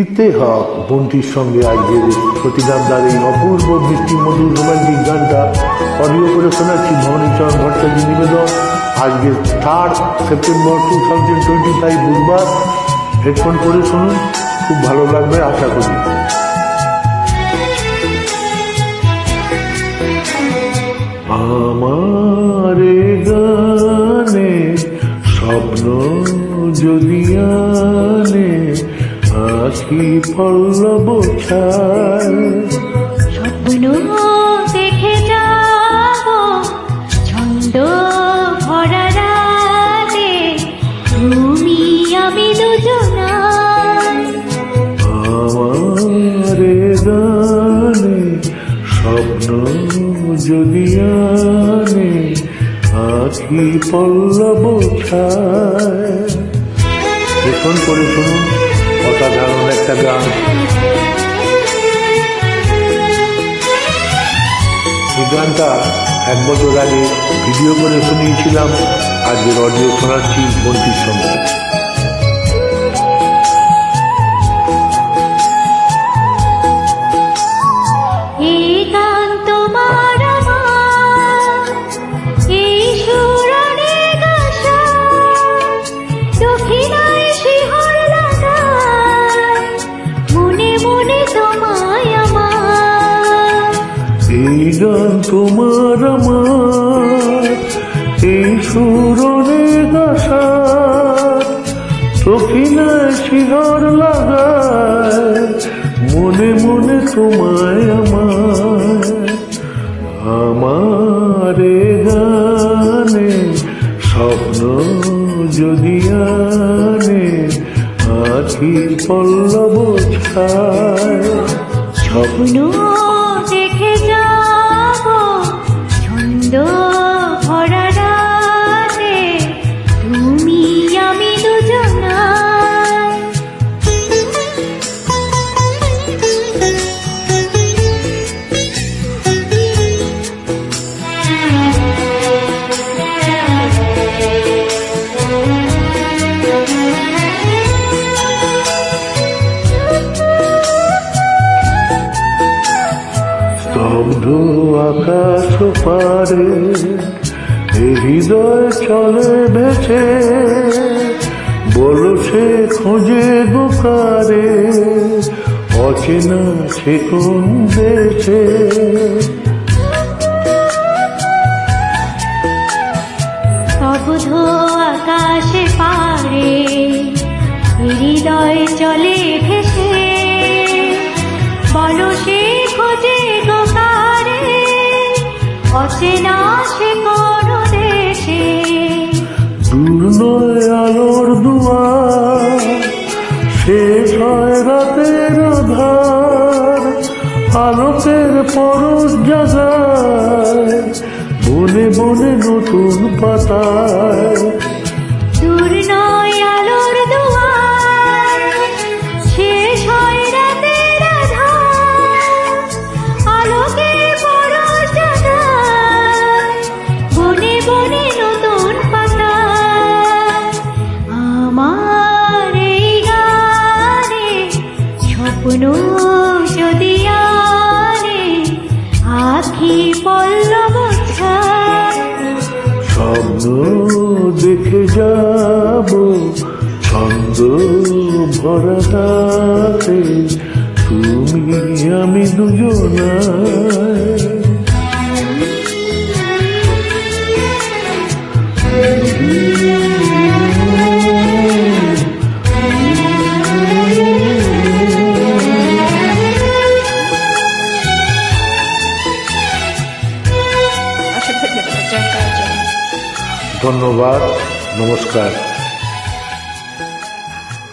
ইত্তেফাক বন্টির সঙ্গে আজকের সতীদামদার এই অপূর্ব বৃষ্টি মধুর রোমান্টিক গানটা অডিও করে শোনাচ্ছি ভবানীচরণ ভট্টাচার্য নিবেদন। আজকের 3 সেপ্টেম্বর 2025 বুধবার। হেডফোন করে শুনুন, খুব ভালো লাগবে আশা করি। আমার গানে স্বপ্ন যদি আনে আখি পল্লব ছায়, স্বপ্ন দেখে যাব ছন্দ ভরা রাতে, তুমি আমি দুজনায়। আমার গানে স্বপ্ন যদি আনে আখি পল্লব ছায়। এখন করে শুনুন, অসাধারণ একটা গান। এই গানটা 1 বছর আগে ভিডিও করে শুনিয়েছিলাম, আজকের অডিও শোনাচ্ছি বন্টির সঙ্গে। এই গান তোমার আমার, এই সুরনে গাছা দক্ষিণায় শিহর লাগায়, মনে মনে তোমায় আমার। আমার গানে স্বপ্ন যদি আনে আখি পল্লব ছায়। স্বপ্ন দেখে যাব ছন্দ ভরা রাতে, তুমি আমি দুজনায়। স্তব্ধ আকাশ পারে হৃদয় চলে ভেসে, বলো সে খোঁজে গোকারে অচেনা সে কোন দেশে। স্তব্ধ আকাশে পারে হৃদয় চলে ভেসে, বলো সে খোঁজে গোকারে অচেনা সে কোন দেশে। দূর নয় আলোর দুয়ার, শেষ হয় রাতের আধার, আলোকের পরশ জাগায় বনে বনে নতুন পাতায়। দূর নয় আলোর দুয়ার, শেষ হয় রাতের আধার, আলোকের পরশ জাগায় বনে বনে নতুন পাতায়। আমার এই গানে স্বপ্ন যদি আনে আখি পল্লব ছায়। স্বপ্ন দেখে যাব ছন্দ ভরা রাতে, তুমি আমি দুজনায়। ধন্যবাদ, নমস্কার।